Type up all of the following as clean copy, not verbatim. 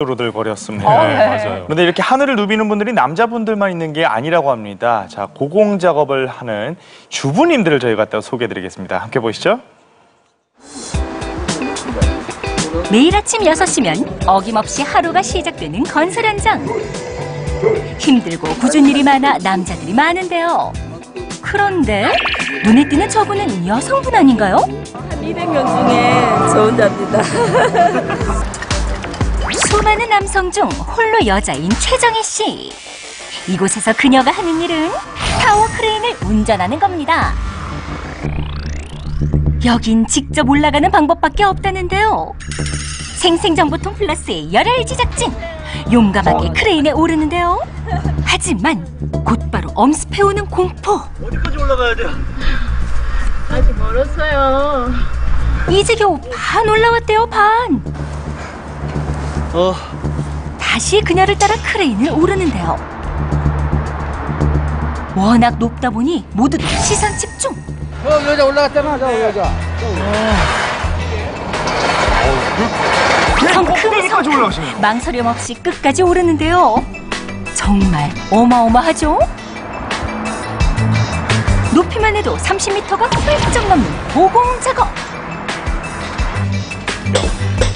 로들거렸습니다. 네. 맞아요. 그런데 이렇게 하늘을 누비는 분들이 남자분들만 있는 게 아니라고 합니다. 자, 고공 작업을 하는 주부님들을 저희가 갖다 소개해드리겠습니다. 함께 보시죠. 매일 아침 6시면 어김없이 하루가 시작되는 건설 현장. 힘들고 굳은 일이 많아 남자들이 많은데요. 그런데 눈에 띄는 저분은 여성분 아닌가요? 한 200명 중에 저 혼자입니다. 수많은 남성 중 홀로 여자인 최정희 씨. 이곳에서 그녀가 하는 일은 타워 크레인을 운전하는 겁니다. 여긴 직접 올라가는 방법밖에 없다는데요. 생생정보통 플러스의 열혈 제작진. 용감하게 크레인에 오르는데요. 하지만 곧바로 엄습해오는 공포. 어디까지 올라가야 돼요? 아직 멀었어요. 이제 겨우 반 올라왔대요, 반. 다시 그녀를 따라 크레인을 오르는데요. 워낙 높다 보니 모두들 시선 집중. 여자 올라갔잖아, 저 여자. 성큼 망설임 없이 끝까지 오르는데요. 정말 어마어마하죠? 높이만 해도 30m가 훌쩍 넘는 고공 작업.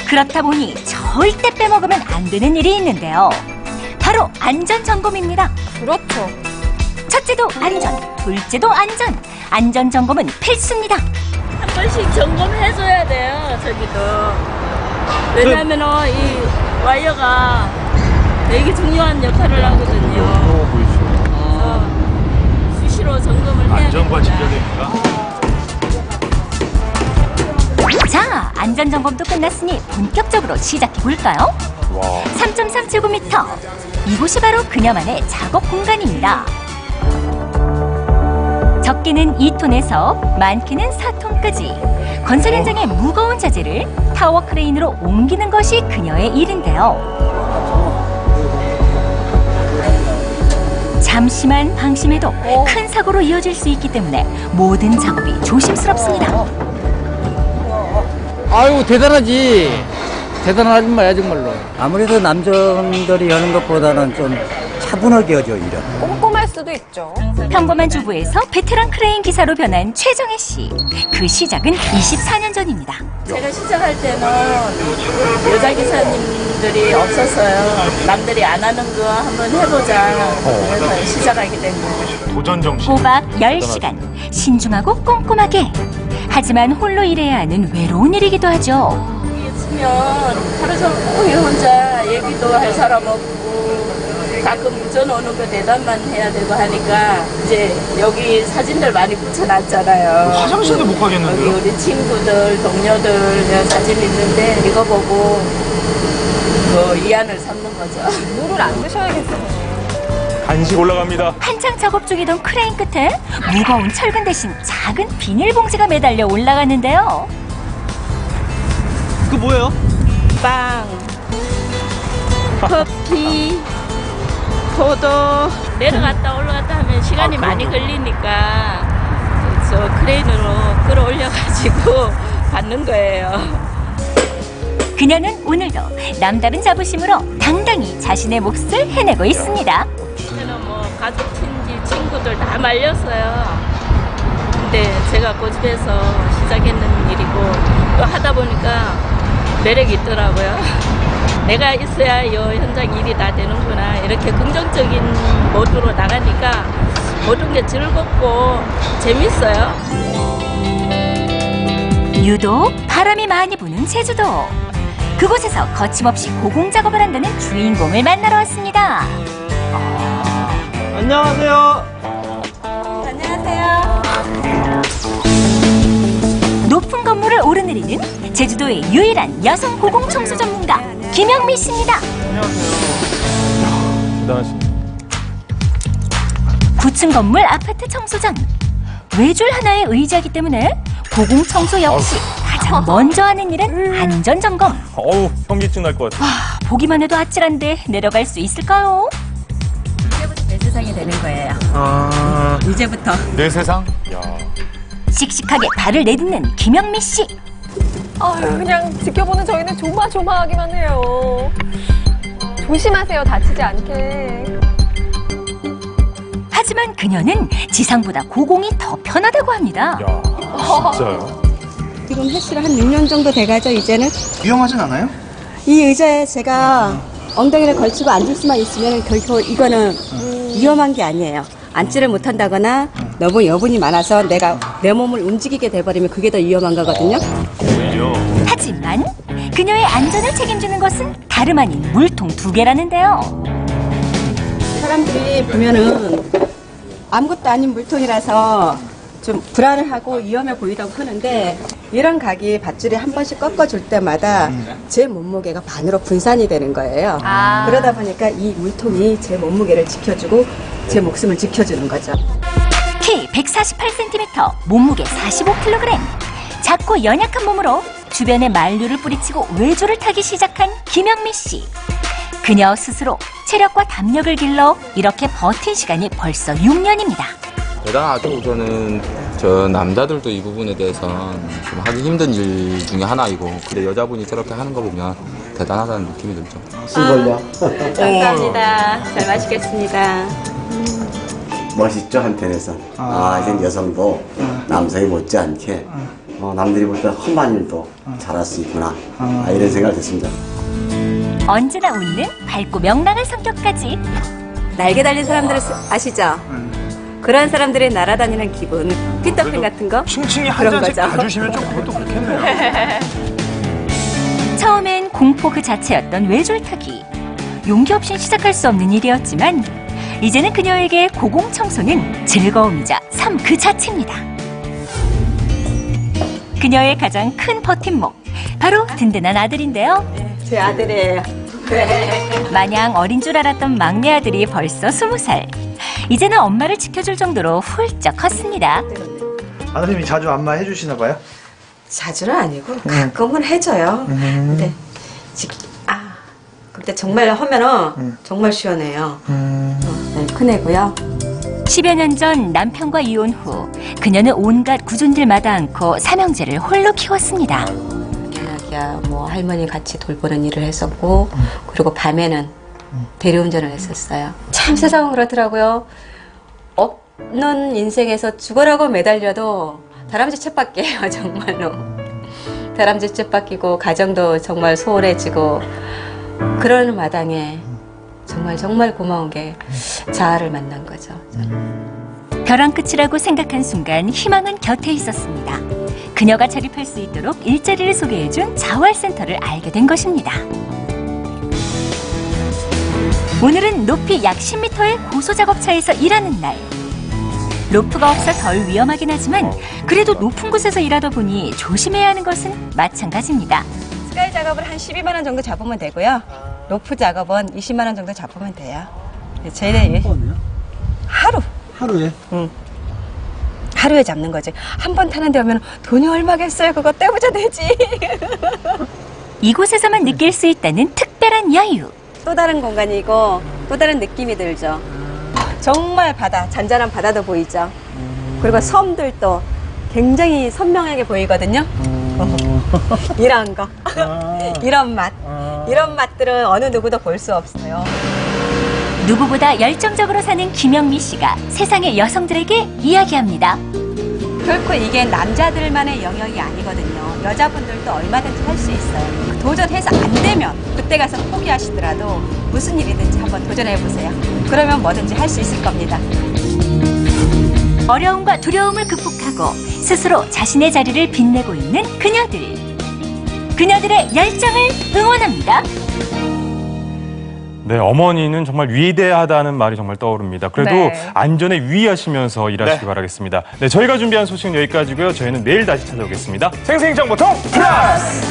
그렇다 보니 절대 빼먹으면 안 되는 일이 있는데요. 바로 안전 점검입니다. 그렇죠. 첫째도 안전, 둘째도 안전. 안전 점검은 필수입니다. 한 번씩 점검해줘야 돼요, 저기도. 왜냐면은 이 와이어가 되게 중요한 역할을 하거든요. 그래서 수시로 점검을 해야 됩니다. 안전과 진료됩니까? 자, 안전점검도 끝났으니 본격적으로 시작해볼까요? 3.379m. 이곳이 바로 그녀만의 작업 공간입니다. 적게는 2톤에서 많게는 4톤까지 건설 현장의 무거운 자재를 타워 크레인으로 옮기는 것이 그녀의 일인데요. 잠시만 방심해도 큰 사고로 이어질 수 있기 때문에 모든 작업이 조심스럽습니다. 아유, 대단하지. 대단한 아줌마야, 정말로. 아무래도 남성들이 하는 것보다는 좀 차분하게 하죠, 일은. 꼼꼼할 수도 있죠. 평범한 주부에서 베테랑 크레인 기사로 변한 최정혜 씨. 그 시작은 24년 전입니다. 제가 시작할 때는 여자 기사님들이 없었어요. 남들이 안 하는 거 한번 해보자. 그래서 시작하게 된 거예요. 도전 정신. 호박 10시간. 신중하고 꼼꼼하게. 하지만 홀로 일해야 하는 외로운 일이기도 하죠. 여기 있으면 하루 종일 혼자 얘기도 할 사람 없고 가끔 운전 오는 거 대답만 해야 되고 하니까 이제 여기 사진들 많이 붙여놨잖아요. 화장실도 못 가겠는데요? 여기 우리 친구들, 동료들 사진 있는데 이거 보고 이안을 삼는 거죠. 물을 안 드셔야겠어요. 간식 올라갑니다. 한창 작업 중이던 크레인 끝에 무거운 철근 대신 작은 비닐봉지가 매달려 올라가는데요. 그 뭐예요? 빵, 커피, 포도. 내려갔다 올라갔다 하면 시간이 많이 걸리니까 저 크레인으로 끌어올려가지고 받는 거예요. 그녀는 오늘도 남다른 자부심으로 당당히 자신의 몫을 해내고 있습니다. 저는 뭐 가족, 친지, 친구들 다 말렸어요. 근데 제가 고집해서 시작했는 일이고 또 하다 보니까 매력이 있더라고요. 내가 있어야 이 현장 일이 다 되는구나. 이렇게 긍정적인 모드로 나가니까 모든 게 즐겁고 재밌어요. 유독 바람이 많이 부는 제주도. 그곳에서 거침없이 고공 작업을 한다는 주인공을 만나러 왔습니다. 안녕하세요. 안녕하세요. 높은 건물을 오르내리는 제주도의 유일한 여성 고공 청소 전문가 김영미 씨입니다. 대단하십니다. 9층 건물 아파트 청소장. 외줄 하나에 의지하기 때문에 고공 청소 역시 가장 먼저 하는 일은 안전 점검. 어우, 현기증 날 것 같아요. 보기만 해도 아찔한데 내려갈 수 있을까요? 이제부터 내 세상이 되는 거예요. 이제부터. 내 세상? 야. 씩씩하게 발을 내딛는 김영미 씨. 아유, 그냥 지켜보는 저희는 조마조마하기만 해요. 조심하세요. 다치지 않게. 하지만 그녀는 지상보다 고공이 더 편하다고 합니다. 야, 진짜요? 지금 헬스를 한 6년 정도 돼가죠, 이제는. 위험하진 않아요? 이 의자에 제가 엉덩이를 걸치고 앉을 수만 있으면 결코 이거는 위험한 게 아니에요. 앉지를 못한다거나 너무 여분이 많아서 내가 내 몸을 움직이게 돼버리면 그게 더 위험한 거거든요. 하지만 그녀의 안전을 책임지는 것은 다름 아닌 물통 2개라는데요. 사람들이 보면은 아무것도 아닌 물통이라서 좀 불안을 하고 위험해 보이다고 하는데 이런 각이 밧줄이 한 번씩 꺾어줄 때마다 제 몸무게가 반으로 분산이 되는 거예요. 그러다 보니까 이 물통이 제 몸무게를 지켜주고 제 목숨을 지켜주는 거죠. 키 148cm, 몸무게 45kg. 작고 연약한 몸으로 주변에 만류를 뿌리치고 외조를 타기 시작한 김영미 씨. 그녀 스스로 체력과 담력을 길러 이렇게 버틴 시간이 벌써 6년입니다. 대단하죠. 저 남자들도 이 부분에 대해서는 좀 하기 힘든 일 중에 하나이고, 근데 여자분이 저렇게 하는 거 보면 대단하다는 느낌이 들죠. 감사합니다. 잘 마시겠습니다. 멋있죠, 한편에서. 이제 여성도 남성이 못지않게 남들이 볼 때 험한 일도 잘할 수 있구나. 이런 생각을 했습니다. 언제나 웃는 밝고 명랑한 성격까지. 날개 달린 사람들을 아시죠? 그런 사람들이 날아다니는 기분. 피터팬 같은 거? 층층이 한 그런 잔씩 거죠. 가주시면 좀 그것도 그렇겠네요. 처음엔 공포 그 자체였던 외줄타기. 용기 없이 시작할 수 없는 일이었지만 이제는 그녀에게 고공 청소는 즐거움이자 삶 그 자체입니다. 그녀의 가장 큰 버팀목, 바로 든든한 아들인데요. 제 아들이에요. 마냥 어린 줄 알았던 막내 아들이 벌써 20살. 이제는 엄마를 지켜줄 정도로 훌쩍 컸습니다. 아드님이 자주 안마 해주시나 봐요? 자주는 아니고 가끔은 해줘요. 근데 정말 하면은 정말 시원해요. 큰애고요. 10여 년 전 남편과 이혼 후 그녀는 온갖 구준들마다 않고 삼형제를 홀로 키웠습니다. 견학이야 뭐 할머니 같이 돌보는 일을 했었고 그리고 밤에는 대리운전을 했었어요. 참 세상은 그렇더라고요. 없는 인생에서 죽으라고 매달려도 다람쥐 쳇바퀴예요. 정말로. 다람쥐 쳇바퀴고 가정도 정말 소홀해지고 그러는 마당에 정말 고마운 게 자아를 만난 거죠. 저는. 벼랑 끝이라고 생각한 순간 희망은 곁에 있었습니다. 그녀가 자립할 수 있도록 일자리를 소개해준 자활센터를 알게 된 것입니다. 오늘은 높이 약 10m의 고소작업차에서 일하는 날. 로프가 없어 덜 위험하긴 하지만 그래도 높은 곳에서 일하다 보니 조심해야 하는 것은 마찬가지입니다. 스카이 작업을 한 12만 원 정도 잡으면 되고요. 로프 작업은 20만 원 정도 잡으면 돼요. 저희는 하루에? 하루에 잡는 거지. 한 번 타는 데 오면 돈이 얼마겠어요. 그거 떼보자 되지. 이곳에서만 느낄 수 있다는 특별한 여유. 또 다른 공간이고 또 다른 느낌이 들죠. 정말 바다, 잔잔한 바다도 보이죠. 그리고 섬들도 굉장히 선명하게 보이거든요. 이런 거, 이런 맛, 이런 맛들은 어느 누구도 볼 수 없어요. 누구보다 열정적으로 사는 김영미 씨가 세상의 여성들에게 이야기합니다. 결코 이게 남자들만의 영역이 아니거든요. 여자분들도 얼마든지 할 수 있어요. 도전해서 안 되면 그때 가서 포기하시더라도 무슨 일이든지 한번 도전해보세요. 그러면 뭐든지 할 수 있을 겁니다. 어려움과 두려움을 극복하고 스스로 자신의 자리를 빛내고 있는 그녀들. 그녀들의 열정을 응원합니다. 네, 어머니는 정말 위대하다는 말이 정말 떠오릅니다. 그래도 네. 안전에 유의하시면서 일하시기 네. 바라겠습니다. 네, 저희가 준비한 소식은 여기까지고요. 저희는 내일 다시 찾아오겠습니다. 생생정보통 플러스!